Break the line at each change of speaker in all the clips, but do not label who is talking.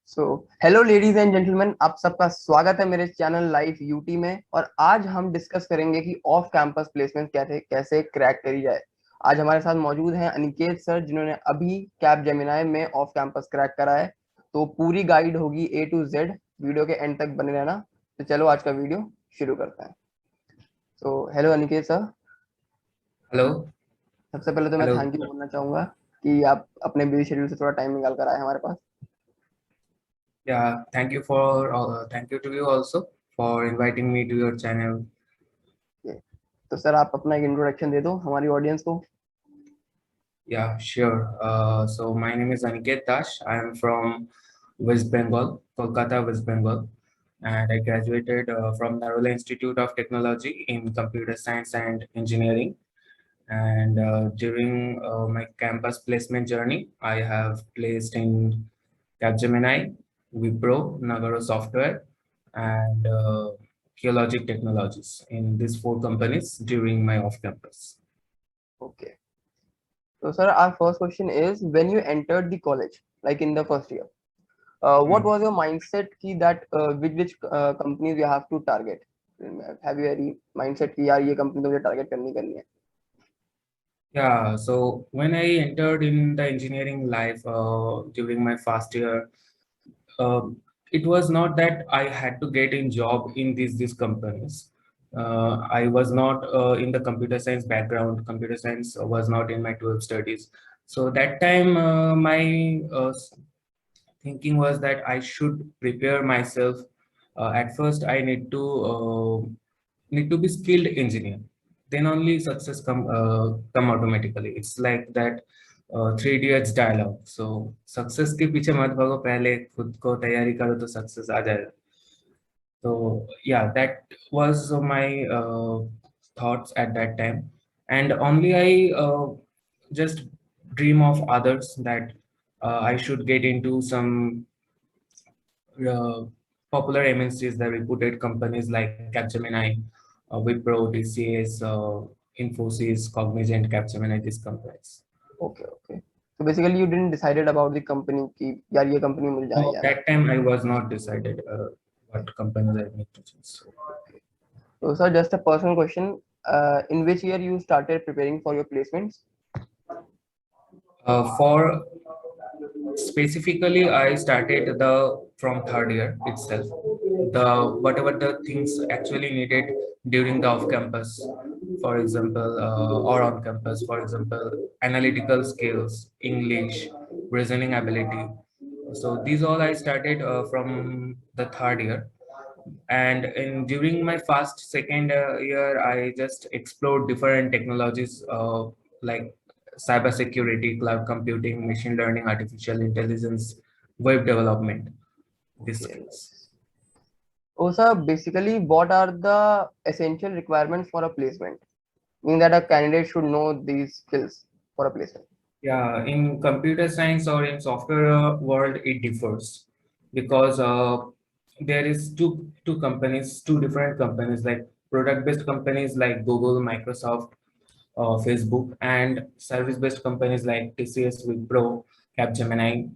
So hello ladies and gentleman, आप सबका स्वागत है मेरे चैनल लाइव यूटी में। और आज हम डिस्कस करेंगे कि ऑफ कैंपस प्लेसमेंट कैसे कैसे क्रैक करी जाए। आज हमारे साथ मौजूद हैं अनिकेत सर, जिन्होंने अभी कैप जेमिनाई में ऑफ कैंपस क्रैक करा है। तो पूरी गाइड होगी A to Z, वीडियो के एंड तक बने रहना। तो चलो आज का वीडियो शुरू करते हैं। तो हेलो अनिकेत सर,
हेलो।
सबसे पहले तो मैं
हेलो।
थैंक यू बोलना चाहूंगा कि आप अपने बिजी शेड्यूल से थोड़ा टाइम निकाल कर आए हमारे पास।
Yeah, thank you to you also for inviting me to your channel.
तो सर आप अपना एक इंट्रोडक्शन दे दो हमारी ऑडियंस को।
Yeah, sure. So my name is Aniket Dash. I am from West Bengal, Kolkata, West Bengal, and I graduated from Narola Institute of Technology in Computer Science and Engineering. And during my campus placement journey, I have placed in Capgemini, Wipro, Nagaro Software, and Geologic Technologies in these four companies during my off-campus.
Okay, so sir, our first question is, when you entered the college, like in the first year, what
Hmm.
was your mindset ki that which companies you have to target? Have you any mindset ki yaar ye company to mujhe target करनी है?
Yeah, so when I entered in the engineering life during my first year, uh, it was not that I had to get in job in these companies. I was not in the computer science background. Computer science was not in my 12 studies. So that time, my thinking was that I should prepare myself. At first, I need to be skilled engineer. Then only success come automatically. It's like that 3 idiots dialogue. So success के पीछे मत भागो, पहले खुद को तैयारी करो तो success आ जाएगा. So yeah, that was my thoughts at that time, and only I just dream of others that I should get into some uh, popular MNCs, the reputed companies like Capgemini, Wipro, TCS, Infosys, Cognizant, Capgemini, these companies.
Okay, okay. So basically you didn't decided about the company ki yaar ye company mujhe जाना ही
No,
जाना
that time I was not decided what companies I need to choose.
है. So sir, just a personal question, in which year you started preparing for your placements?
For specifically, I started the from third year itself. The whatever the things actually needed during the off campus, for example, or on campus, for example, analytical skills, English, reasoning ability. So these all I started from the third year, and in during my first second year, I just explored different technologies like cybersecurity, cloud computing, machine learning, artificial intelligence, web development, these
Okay,
skills.
nice. Oh, sir, basically, what are the essential requirements for a placement? Meaning that a candidate should know these skills for a placement.
Yeah, in computer science or in software world, it differs because there is two companies, two different companies, like product-based companies like Google, Microsoft, Facebook, and service-based companies like TCS, Wipro, Capgemini.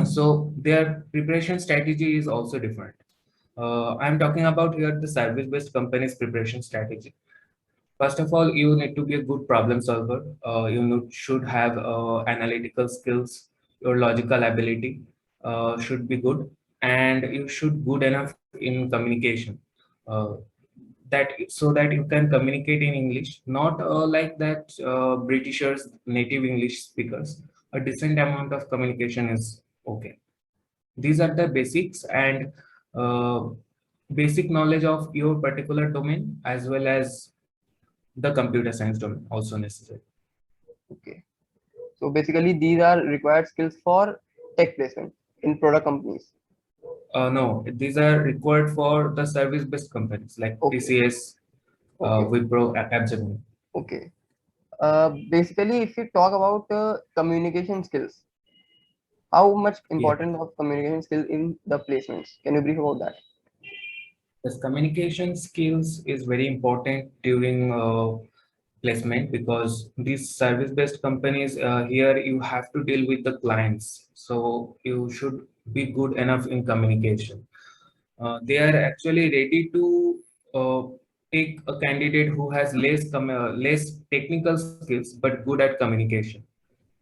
So their preparation strategy is also different. I'm talking about here the service-based companies preparation strategy. First of all, you need to be a good problem solver. Should have analytical skills. Your logical ability should be good, and you should good enough in communication. Uh, that so that you can communicate in English, not like that Britishers, native English speakers. A decent amount of communication is okay. These are the basics, and uh, basic knowledge of your particular domain as well as the computer science domain also necessary.
Okay. So basically, these are required skills for tech placement in product companies.
No, these are required for the service-based companies like
Okay.
TCS,
Okay.
Wipro, Capgemini.
Okay. Basically, if you talk about communication skills, how much
Yeah.
important of communication skills in the placements? Can you brief about that?
Yes, communication skills is very important during placement because these service-based companies here you have to deal with the clients. So you should be good enough in communication. They are actually ready to uh, take a candidate who has less technical skills but good at communication,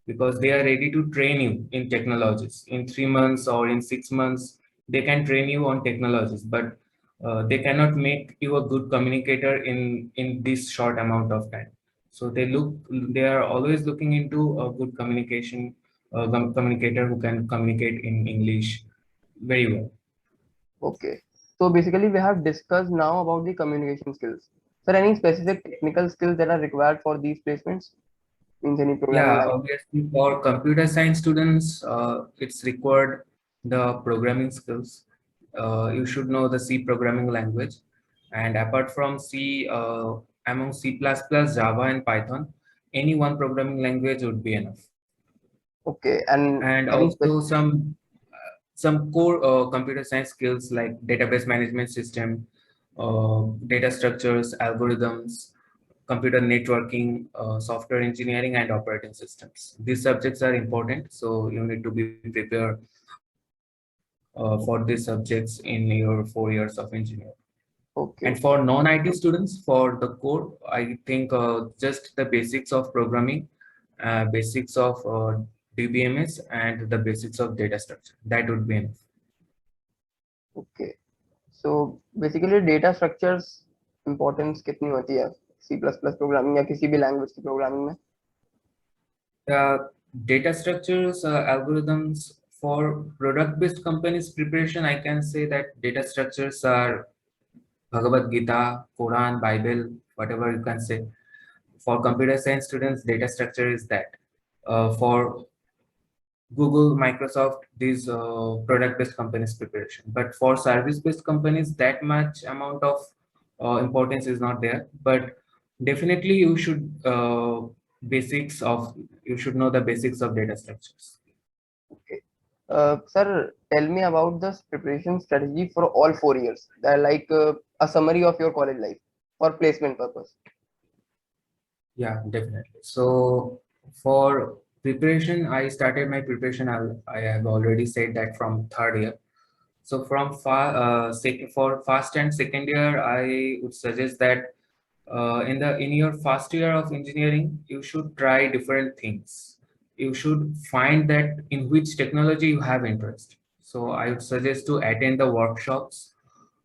because they are ready to train you in technologies in 3 months or in 6 months. They can train you on technologies, but they cannot make you a good communicator in this short amount of time. So they are always looking into a good communicator who can communicate in English very well.
Okay. So basically, we have discussed now about the communication skills. Sir, any specific technical skills that are required for these placements? Means any programming
Yeah,
language?
obviously for computer science students, it's required the programming skills. You should know the C programming language. And apart from C, among C++, Java, and Python, any one programming language would be enough.
Okay. And
And
any
also some core computer science skills like database management system, data structures, algorithms, computer networking, software engineering, and operating systems. These subjects are important, so you need to be prepared for these subjects in your 4 years of engineering.
okay,
And
okay,
for non-IT students, for the core, I think just the basics of programming, basics of DBMS, and the basics of data structure. That would be enough.
okay. So basically data structures importance कितनी होती है C plus plus programming या किसी भी language की programming में?
Uh, Data structures, algorithms for product-based companies preparation, I can say that data structures are Bhagavad Gita, Quran, Bible, whatever you can say. For computer science students, data structure is that. For Google, Microsoft, these product-based companies preparation. But for service-based companies, that much amount of importance is not there. But definitely, basics of you should know the basics of data structures.
Okay. Sir, tell me about the preparation strategy for all 4 years. That like a summary of your college life for placement purpose.
Yeah, definitely. So for preparation, I started my preparation. I have already said that from third year. So for first and second year, I would suggest that in your first year of engineering, you should try different things. You should find that in which technology you have interest. So I would suggest to attend the workshops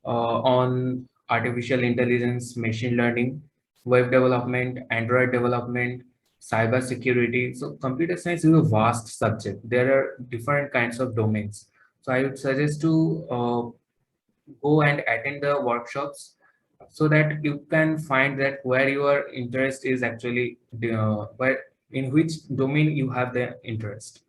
on artificial intelligence, machine learning, web development, Android development, cyber security. So computer science is a vast subject. There are different kinds of domains. So I would suggest to go and attend the workshops so that you can find that where your interest is actually, where in which domain you have the interest.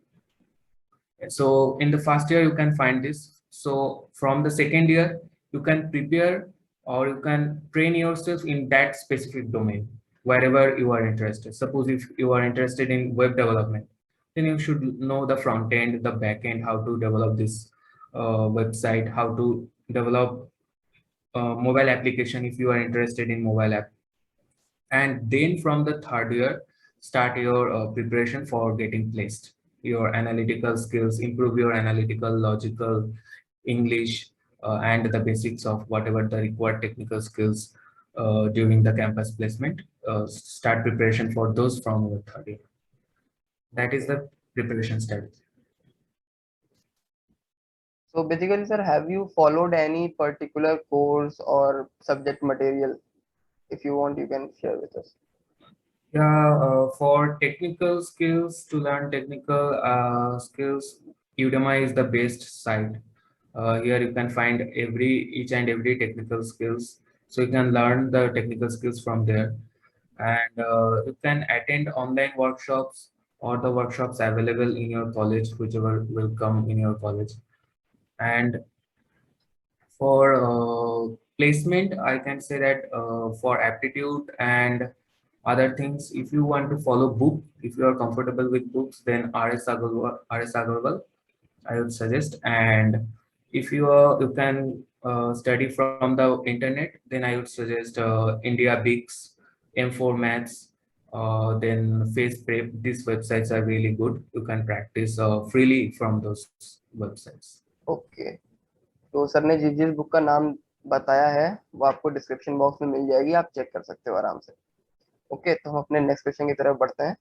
So in the first year you can find this. So from the second year you can prepare or you can train yourself in that specific domain wherever you are interested. Suppose if you are interested in web development, then you should know the front end, the back end, how to develop this website, how to develop mobile application if you are interested in mobile app. And then from the third year start your preparation for getting placed, your analytical skills, improve your analytical, logical, English, and the basics of whatever the required technical skills during the campus placement. Start preparation for those from your third year. That is the preparation strategy.
So basically, sir, have you followed any particular course or subject material? If you want, you can share with us.
Yeah, for technical skills, to learn technical skills, Udemy is the best site. Here you can find each and every technical skills. So you can learn the technical skills from there. And you can attend online workshops or the workshops available in your college, whichever will come in your college. And for placement, I can say that for aptitude and other things, if you want to follow book, if you are comfortable with books, then RS Aggarwal, I would suggest. And if you can study from the internet, then I would suggest India Bix, M4 Maths, then Face Prep. These websites are really good. You can practice freely from those websites.
Okay, तो sir ने जिस जिस book का नाम बताया है वो आपको डिस्क्रिप्शन बॉक्स में मिल जाएगी, आप चेक कर सकते हो आराम से। ओके, तो हम अपने नेक्स्ट क्वेश्चन की तरफ बढ़ते हैं।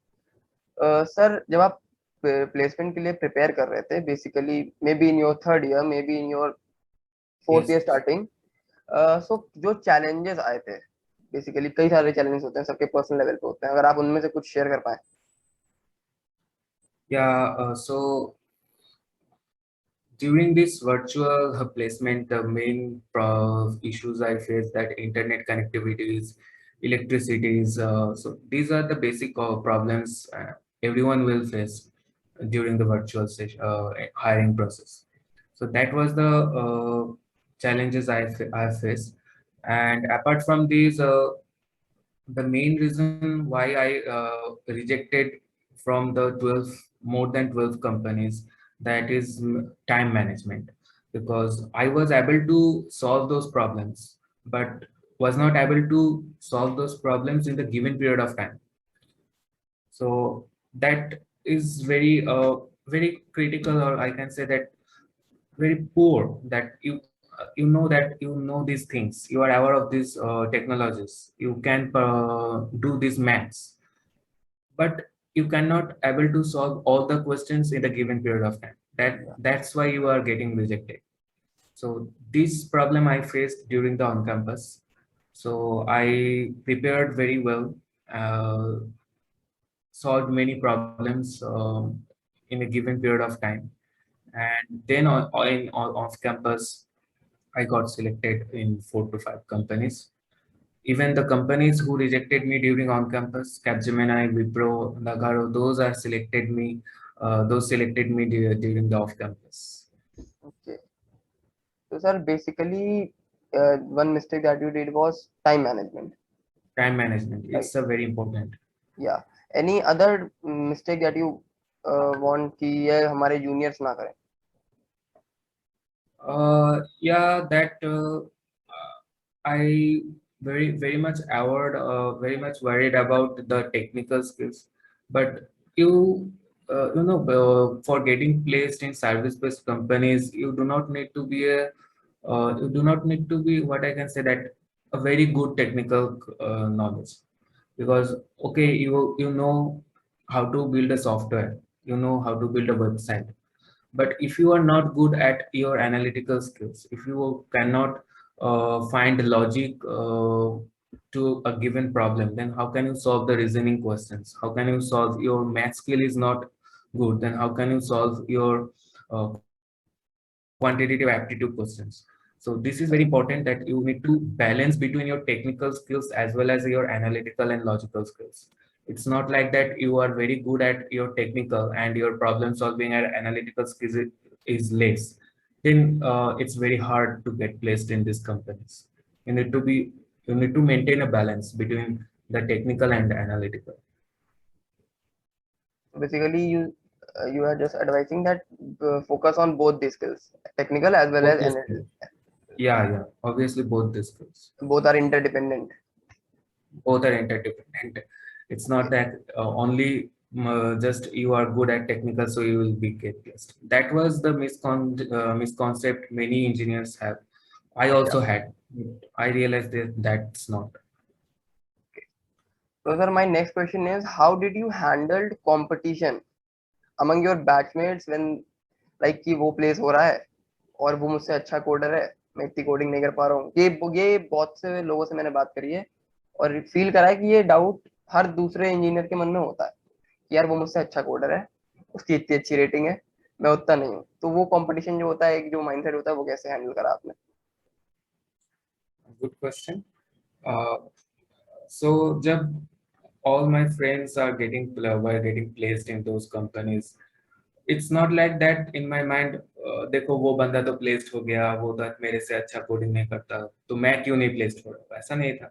सर, जब आप प्लेसमेंट के लिए प्रिपेयर कर रहे थे, basically maybe in your third year, maybe in your fourth
Yes.
Year starting, so जो चैलेंजेस आए थे, बेसिकली कई सारे चैलेंजेस होते हैं, सबके पर्सनल लेवल पे होते हैं, अगर आप उनमें से कुछ शेयर कर पाए।
Yeah. So during this virtual placement, the main issues I face that internet connectivities, electricities. So these are the basic problems everyone will face during the virtual session, hiring process. So that was the challenges I faced. And apart from these, the main reason why I rejected from the 12 more than 12 companies, that is time management, because I was able to solve those problems, but was not able to solve those problems in the given period of time. So that is very critical, or I can say that very poor, that you know that you know these things, you are aware of these technologies, you can do these maths, but you cannot able to solve all the questions in the given period of time. That's why you are getting rejected. So this problem I faced during the on campus. So I prepared very well, uh, solved many problems in a given period of time, and then on off campus I got selected in 4 to 5 companies. Even the companies who rejected me during on-campus, Capgemini, Wipro, Nagaro, those selected me during the off-campus.
Okay, तो sir basically one mistake that you did was time management,
Time management,
right?
it's a very important.
या any other mistake that you want कि ये हमारे juniors ना करें?
Yeah, that I very much very much worried about the technical skills, but for getting placed in service-based companies, you do not need to be you do not need to be, what I can say, that a very good technical knowledge, because okay, you know how to build a software, you know how to build a website, but if you are not good at your analytical skills, if you cannot find logic to a given problem, then how can you solve the reasoning questions? How can you solve, your math skill is not good, then how can you solve your quantitative aptitude questions? So this is very important, that you need to balance between your technical skills as well as your analytical and logical skills. It's not like that you are very good at your technical and your problem solving and analytical skills is less. Then it's very hard to get placed in these companies. You need to be, you need to maintain a balance between the technical and the analytical.
Basically, you are just advising that focus on both the skills, technical as well
Both
as
these
analytical.
skills. Yeah, obviously both these skills.
Both are interdependent.
Both are interdependent. It's not
Okay.
that only just you are good at technical, so you will be get placed. That was the misconcept many engineers have. I
Yeah.
also had. I realized that that's not.
Okay. So, sir, my next question is, how did you handle competition among your batchmates when like कि वो place हो रहा है और वो मुझसे अच्छा coder है, मैं इतनी कोडिंग नहीं कर पा रहा हूँ? ये बहुत से लोगों से मैंने बात करी है और फील करा है कि ये डाउट हर दूसरे इंजीनियर के मन में होता है कि यार वो मुझसे अच्छा कोडर है, उसकी इतनी अच्छी रेटिंग है, मैं उतना नहीं हूँ। तो वो कंपटीशन जो होता है, एक जो माइंडसेट होता है, वो कैसे हैंडल करा आपने?
Good question. Uh, so, जब all my friends are were getting placed in those companies, it's not like that in my mind. देखो वो बंदा तो प्लेस्ड हो गया, वो तो मेरे से अच्छा कोडिंग नहीं करता, तो मैं क्यों नहीं प्लेस्ड हो रहा, ऐसा नहीं था.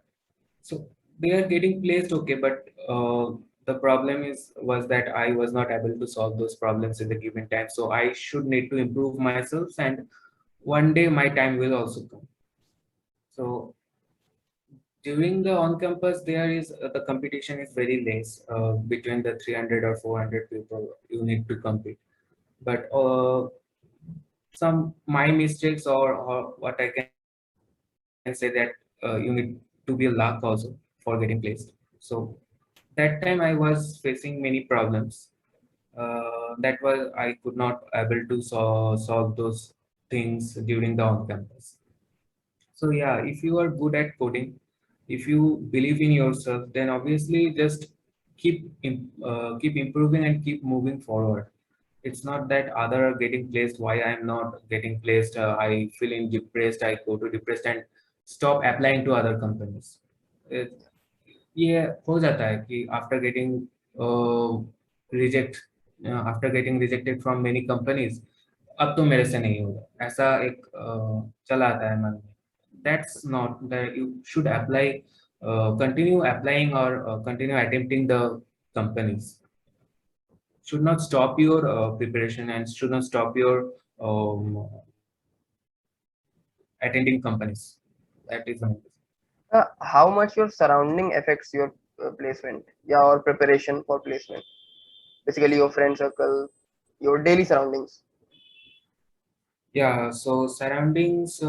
So they are getting placed, okay, but the problem was that I was not able to solve those problems in the given time. So I should need to improve myself, and one day my time will also come. So during the on-campus, there is the competition is very less, between the 300 or 400 people you need to compete. But some my mistakes, or what I can say that you need to be a luck also for getting placed. So that time I was facing many problems. That was I could not able to solve those things during the on campus. So yeah, if you are good at coding, if you believe in yourself, then obviously just keep improving and keep moving forward. It's not that other are getting placed, why I'm not getting placed. I feeling depressed, I go to depressed and stop applying to other companies. ये हो जाता है कि reject after getting rejected from many companies, अब तो मेरे से नहीं होगा, ऐसा एक चला आता है मन में. That's not that you should apply, continue applying, or continue attempting the companies. Should not stop your preparation, and should not stop your attending companies. That is the main.
How much your surrounding affects your placement, yeah, or preparation for placement? Basically, your friend circle, your daily surroundings.
Yeah, so surroundings,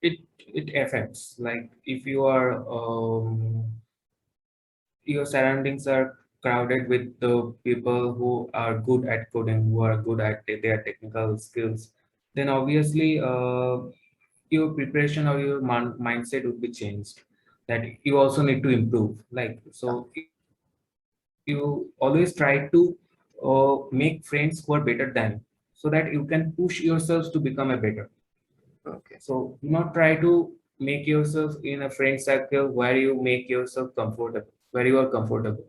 it affects. Like if you are your surroundings are crowded with the people who are good at coding, who are good at their technical skills, then obviously your preparation or your mindset would be changed. That you also need to improve. Like so, you always try to make friends who are better than you, so that you can push yourselves to become a better.
Okay.
So do not try to make yourself in a friend circle where you make yourself comfortable, where you are comfortable.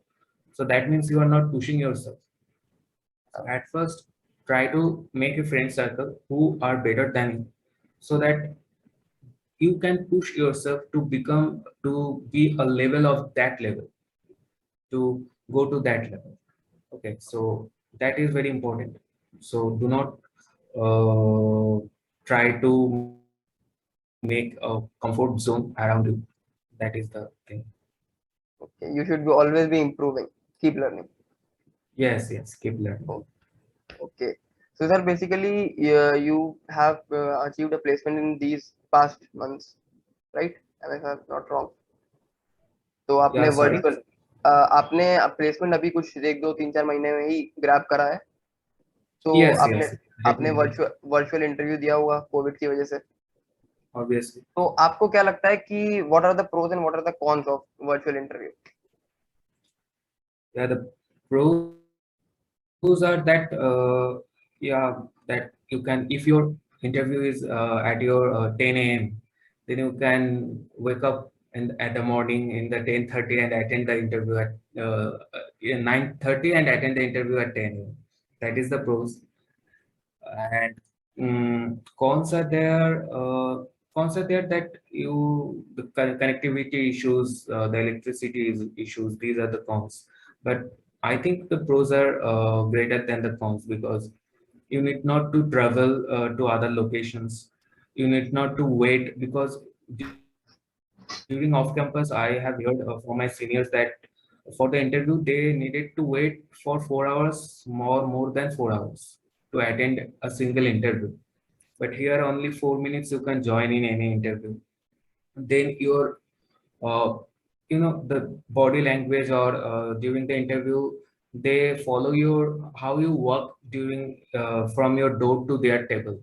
So that means you are not pushing yourself. So at first, try to make a friend circle who are better than you, so that you can push yourself to become, to be a level of that level, to go to that level. Okay, so that is very important. So do not try to make a comfort zone around you. That is the thing.
Okay. You should be always be improving. Keep learning.
Yes, yes, keep learning.
Oh, okay. So, sir, basically, you have achieved a placement in these past months, right? Am I not wrong? तो आपने
Yeah, sorry.
Virtual आपने placement अभी कुछ एक दो तीन चार महीने में ही ग्रैब करा है, तो
Yes,
आपने
yes,
आपने
definitely,
वर्चुअल इंटरव्यू दिया हुआ कोविड की वजह से,
obviously.
तो आपको क्या लगता है कि what are the pros and what are the cons of virtual interview?
Yeah, the pros are that yeah, that you can, if your interview is at your 10 a.m., then you can wake up at the morning in the 10:30 and attend the interview at 9:30 and attend the interview at 10 a.m. That is the pros. And cons are there. Cons are there that the connectivity issues, the issues. These are the cons. But I think the pros are greater than the cons, because you need not to travel to other locations. You need not to wait, because during off campus I have heard from my seniors that for the interview they needed to wait for 4 hours, more than 4 hours, to attend a single interview. But here only 4 minutes you can join in any interview. Then your uh, the body language, or during the interview, they follow your how you work during from your door to their table.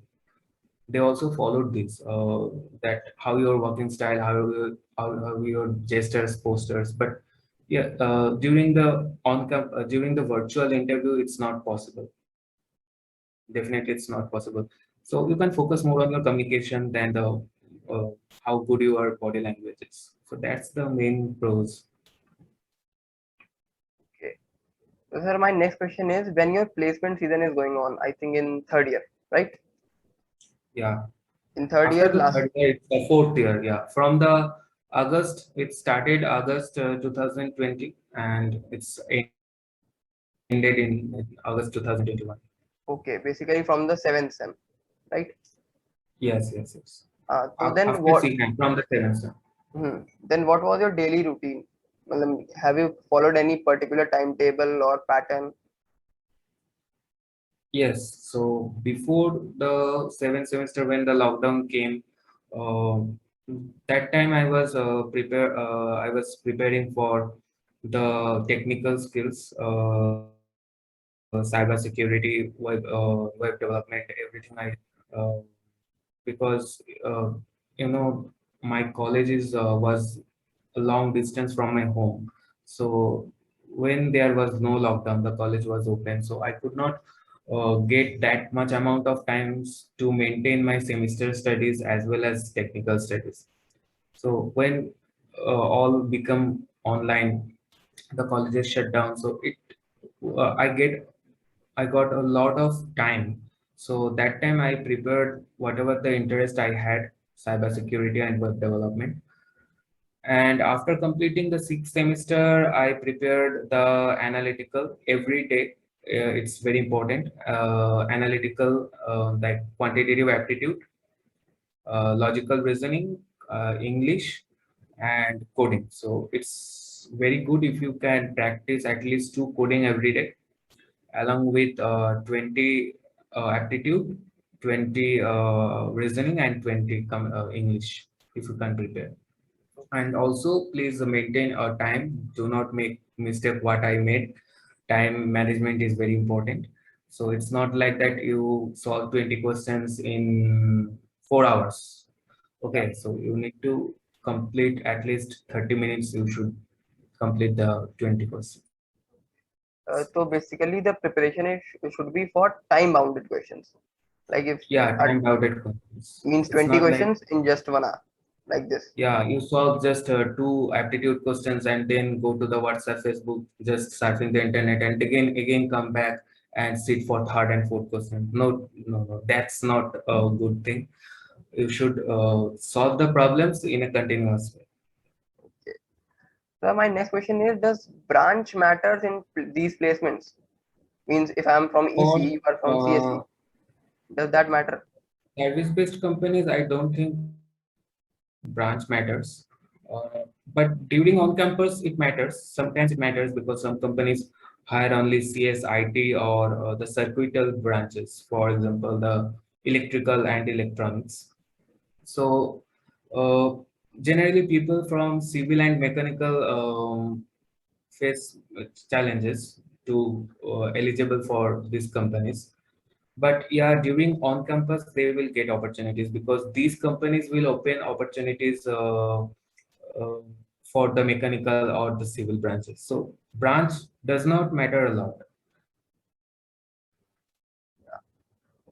They also followed this, that how your working style, how your gestures, posters. But yeah, during the virtual interview, it's not possible. Definitely it's not possible. So you can focus more on your communication than the how good your body language is. So that's the main pros.
Okay. So, sir, my next question is, when your placement season is going on, I think in third year, right?
Yeah.
In third
After
year,
the
last.
third year, it's the fourth year. Yeah. From the August, it started August 2020, and it's ended in August 2021.
Okay, basically from the seventh sem, right?
Yes, yes, yes.
So then
After
what?
CM, from the seventh sem.
Then what was your daily routine? Have you followed any particular timetable or pattern?
Yes, so before the seventh semester when the lockdown came, uh, that time I was preparing for the technical skills, cybersecurity, web development, everything. Uh, because you know my college was a long distance from my home, so when there was no lockdown, the college was open, so I could not get that much amount of times to maintain my semester studies as well as technical studies. So when all become online, the colleges shut down, so it uh, i get I got a lot of time. So that time I prepared whatever the interest I had, cybersecurity and web development. And after completing the sixth semester, I prepared the analytical every day. It's very important. Analytical, like quantitative aptitude, logical reasoning, English, and coding. So it's very good if you can practice at least two coding every day along with 20 aptitude, 20 reasoning, and 20 English if you can prepare. And also, please maintain a time. Do not make mistake what I made. Time management is very important. So it's not like that you solve 20 questions in 4 hours.
Yeah.
Okay, so you need to complete at least 30 minutes. You should complete the 20 questions.
So basically, the preparation should be for time-bounded questions. Like if
Yeah,
at
time-bounded questions.
means
It's
20
not like,
questions in just 1 hour, like this.
yeah, you solve just two aptitude questions and then go to the WhatsApp, Facebook, just surfing the internet, and again come back and sit for third and fourth question. No, no, no, that's not a good thing. You should solve the problems in a continuous way.
Okay. So my next question is: does branch matters in these placements? Means if I'm from
For
EC, you are from CSE. Does that matter?
service-based companies, I don't think branch matters. But during on-campus, it matters. Sometimes it matters because some companies hire only CS, IT, or the circuital branches. For example, the electrical and electronics. So, uh, generally, people from civil and mechanical face challenges to eligible for these companies. But yeah, during on campus they will get opportunities because these companies will open opportunities for the mechanical or the civil branches. So branch does not matter a lot.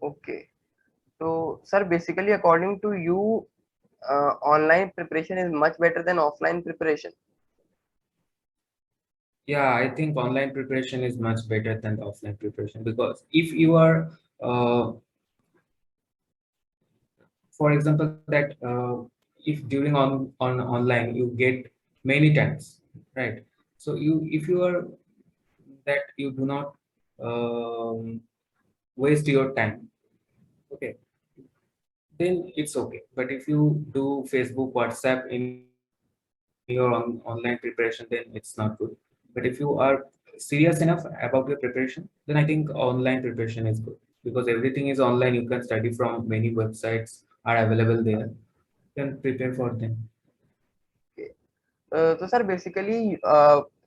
Okay. So, sir, basically, according to you, online preparation is much better than offline preparation.
Yeah, I think online preparation is much better than the offline preparation because if you are for example that if during on online you get many times, right? So you if you are that you do not um, waste your time, okay, then it's okay. But if you do Facebook, WhatsApp in your online preparation, then it's not good. But if you are serious enough about your preparation, then I think online preparation is good because everything is online. You can study from many websites are available there. You can prepare for them.
Okay. So, sir, basically,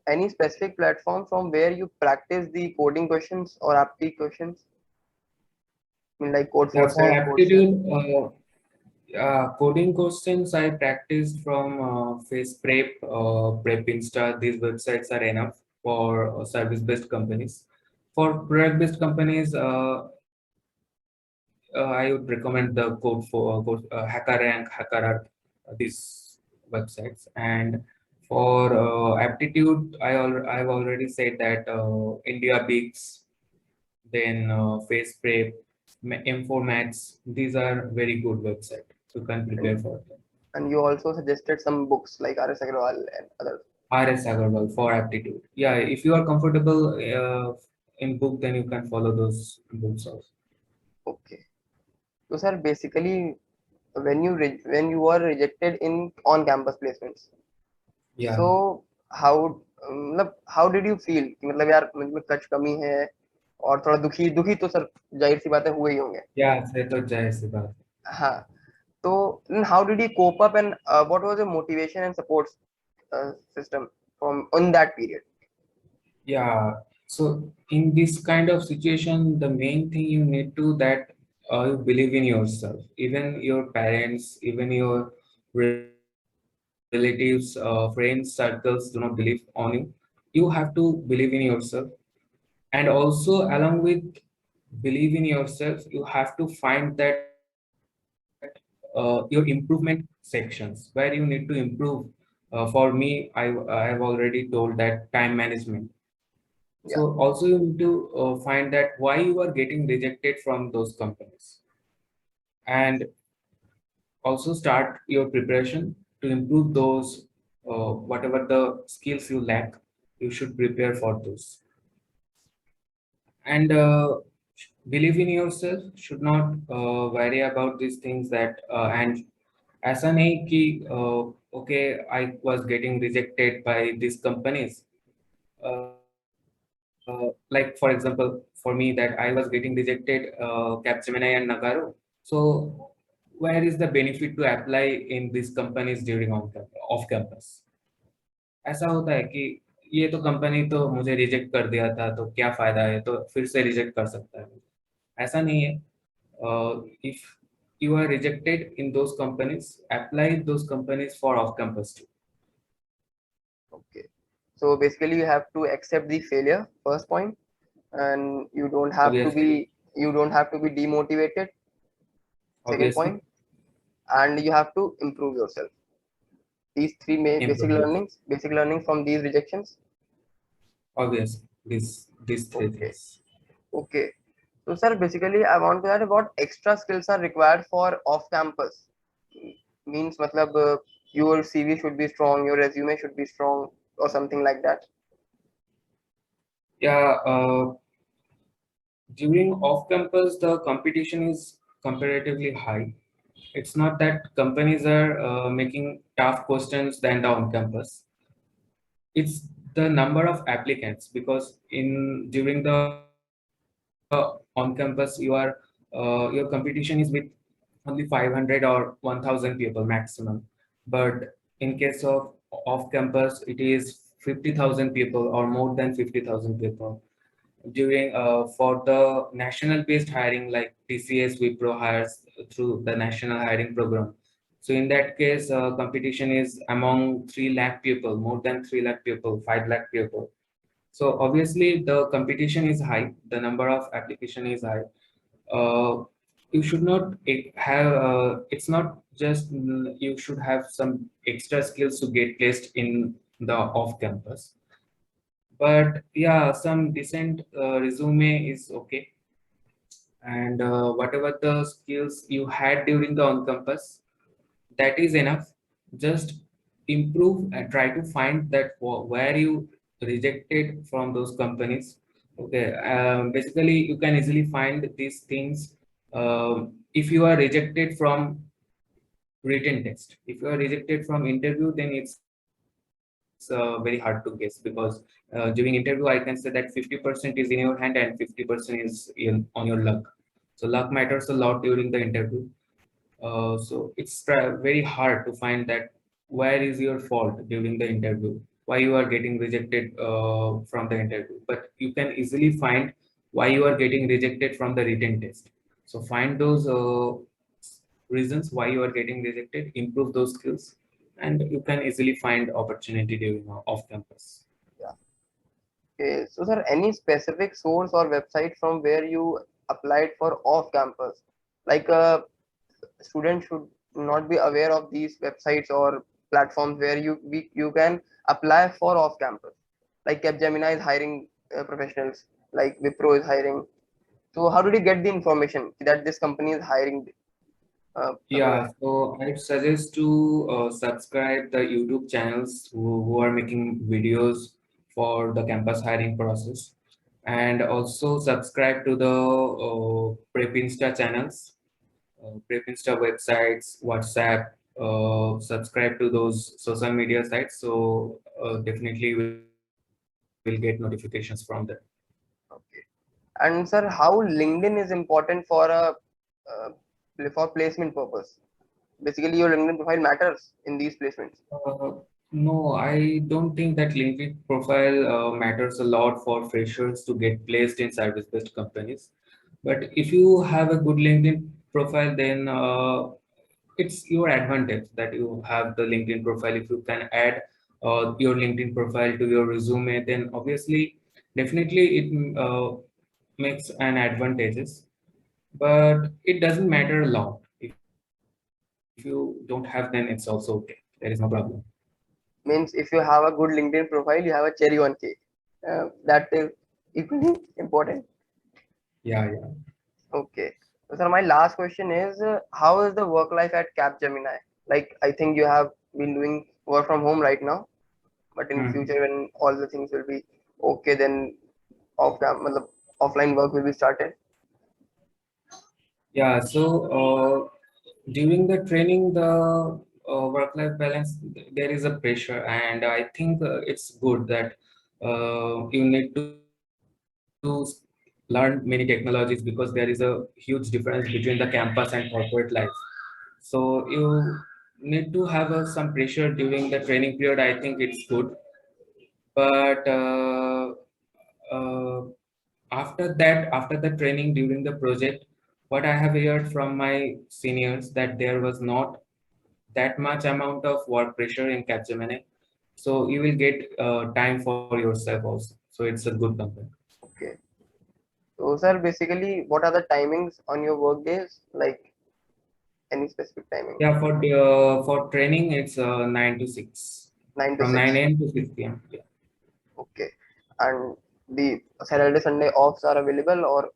any specific platform from where you practice the coding questions or aptitude questions? I mean, like code
Yeah, for
forces, courses.
aptitude, coding questions I practiced from Face Prep, Prep Insta. These websites are enough for service-based companies. For product-based companies, I would recommend the code for HackerRank, HackerArt, these websites. And for aptitude, I've already said that India Bigs, then Face Prep, M4 Maths. These are very good websites. You can
And,
prepare for them.
and you also suggested some books like R.S. Aggarwal and others.
RS Aggarwal for aptitude. Yeah, if you are comfortable in book, then you can follow those books also.
Okay. So, sir, basically, when you were rejected in on-campus placements,
Yeah.
so how मतलब how did you feel कि मतलब यार मुझ में कच कमी है और थोड़ा दुखी दुखी तो सर जाहिर सी बात है हुए ही होंगे।
Yeah, से तो जाहिर सी बात।
हाँ, तो how did you cope up and what was the motivation and support system from on that period?
Yeah, so in this kind of situation, the main thing you need to that you believe in yourself. Even your parents, even your relatives, friends, circles do not believe on you. You have to believe in yourself, and also along with believe in yourself, you have to find that your improvement sections where you need to improve. For me, I have already told that time management. So
Yeah.
also you need to find that why you are getting rejected from those companies, and also start your preparation to improve those whatever the skills you lack. You should prepare for those, and believe in yourself. Should not worry about these things that and ऐसा नहीं कि okay, I was getting rejected by these companies. Like for example, for me that I was getting rejected Capgemini and Nagaro. So where is the benefit to apply in these companies during off campus? ऐसा होता है कि ये तो company तो मुझे reject कर दिया था, तो क्या फायदा है, तो फिर से रिजेक्ट कर सकता है। ऐसा नहीं है। If you are rejected in those companies, apply those companies for off campus too.
Okay. So basically, you have to accept the failure, first point, and
Obviously,
you don't have to be demotivated. Second
obviously,
point, and you have to improve yourself. These three main
improve this.
basic learnings from these rejections.
Obviously, these three
Okay.
things.
Okay. So, sir, basically, I want to add what extra skills are required for off campus. Means, matlab, your CV should be strong, your resume should be strong, or something like that.
Yeah, during off campus, the competition is comparatively high. It's not that companies are making tough questions than the on campus. It's the number of applicants, because in during the on campus your competition is with only 500 or 1000 people maximum, but in case of off campus it is 50,000 people or more than 50,000 people. During for the national based hiring like TCS Wipro hires through the national hiring program. So in that case, competition is among 3 lakh people, more than 3 lakh people, 5 lakh people. So obviously the competition is high, the number of application is high. Uh, you should not have, it's not just you should have some extra skills to get placed in the off campus. But yeah, some decent resume is okay. And whatever the skills you had during the on campus, that is enough. Just improve and try to find that where you rejected from those companies. Okay, basically you can easily find these things. If you are rejected from written test, if you are rejected from interview, then it's very hard to guess, because during interview I can say that 50% is in your hand and 50% is on your luck. So luck matters a lot during the interview. So it's very hard to find that where is your fault during the interview, why you are getting rejected from the interview. But you can easily find why you are getting rejected from the written test. So find those reasons why you are getting rejected, improve those skills, and you can easily find opportunity during off campus.
Yeah. Okay. So, sir, any specific source or website from where you applied for off campus? Like, students should not be aware of these websites or platforms where you can apply for off campus. Like Capgemini is hiring professionals, like Wipro is hiring. So, how did you get the information that this company is hiring
Yeah,
someone?
so I'd suggest to subscribe the YouTube channels who are making videos for the campus hiring process, and also subscribe to the Prep Insta channels, Prep Insta websites, WhatsApp. Subscribe to those social media sites, so definitely you will get notifications from them.
Okay. And sir, how LinkedIn is important for a for placement purpose? Basically, your LinkedIn profile matters in these placements.
Uh, no, I don't think that LinkedIn profile matters a lot for freshers to get placed in service-based companies. But if you have a good LinkedIn profile, then it's your advantage that you have the LinkedIn profile. If you can add your LinkedIn profile to your resume, then obviously, definitely it makes an advantages. But it doesn't matter a lot. If you don't have, then it's also okay. There is no problem.
Means if you have a good LinkedIn profile, you have a cherry on cake. That is equally important.
Yeah, yeah.
Okay. So, sir, my last question is, how is the work life at Capgemini? Like, I think you have been doing work from home right now, but in
Hmm.
future when all the things will be okay, then matlab, offline work will be started.
Yeah, so during the training, the work-life balance, there is a pressure, and I think it's good that you need to learn many technologies because there is a huge difference between the campus and corporate life. So you need to have some pressure during the training period. I think it's good, but uh, after the training during the project, what I have heard from my seniors that there was not that much amount of work pressure in Capgemini, so you will get time for yourself also. So it's a good company.
Okay. So, sir, basically, what are the timings on your work days? Like any specific timing?
Yeah, for training it's 9 to 6,
9 to
from 9
6.
a.m. to 6 p.m. Yeah.
Okay. And the Saturday, Sunday offs are available, or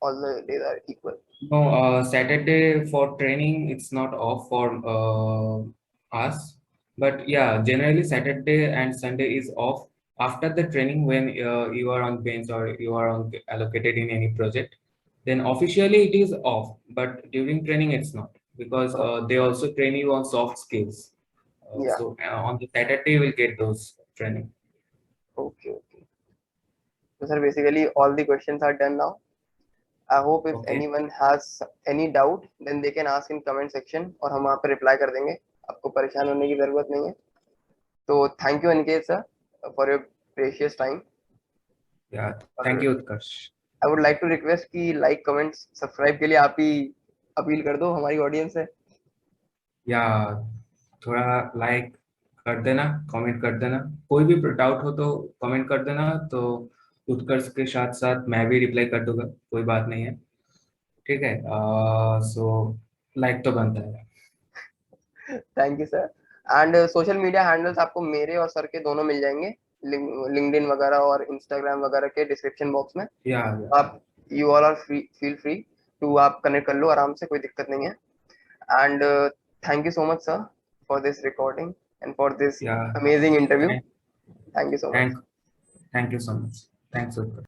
all the days are equal?
No, Saturday for training, it's not off for us. But yeah, generally Saturday and Sunday is off after the training when you are on bench or you are on allocated in any project. Then officially it is off, but during training it's not because
Oh,
they also train you on soft skills.
yeah.
So on the Saturday you will get those training.
Okay. Okay. So, sir, basically, all the questions are done now. I hope if
Okay.
anyone has any doubt, then they can ask in comment section और हम वहाँ पे reply कर देंगे. आपको परेशान होने की जरूरत नहीं है. तो thank you Aniket sir for your precious time.
Yeah. Thank
और
you, Utkarsh.
I would like to request कि like, comments, subscribe के लिए आप ही अपील कर दो हमारी ऑडियंस से.
या थोड़ा लाइक कर देना, कमेंट कर देना, कोई भी डाउट हो तो कमेंट कर देना, तो उत्कर्ष के साथ साथ मैं भी रिप्लाई कर दूंगा, कोई बात नहीं है। ठीक है, सो लाइक तो बनता है।
Thank you sir. And social media handles आपको मेरे और सर के दोनों मिल जाएंगे लिंक्डइन वगैरह और इंस्टाग्राम वगैरह के डिस्क्रिप्शन बॉक्स में.
या
आप you all are free, feel free to आप कनेक्ट कर लो आराम से, कोई दिक्कत नहीं है. And thank you so much sir for this recording and for this
या
amazing interview.
Thank
thank you so much.
Thank thank you so much, thanks Utkarsh.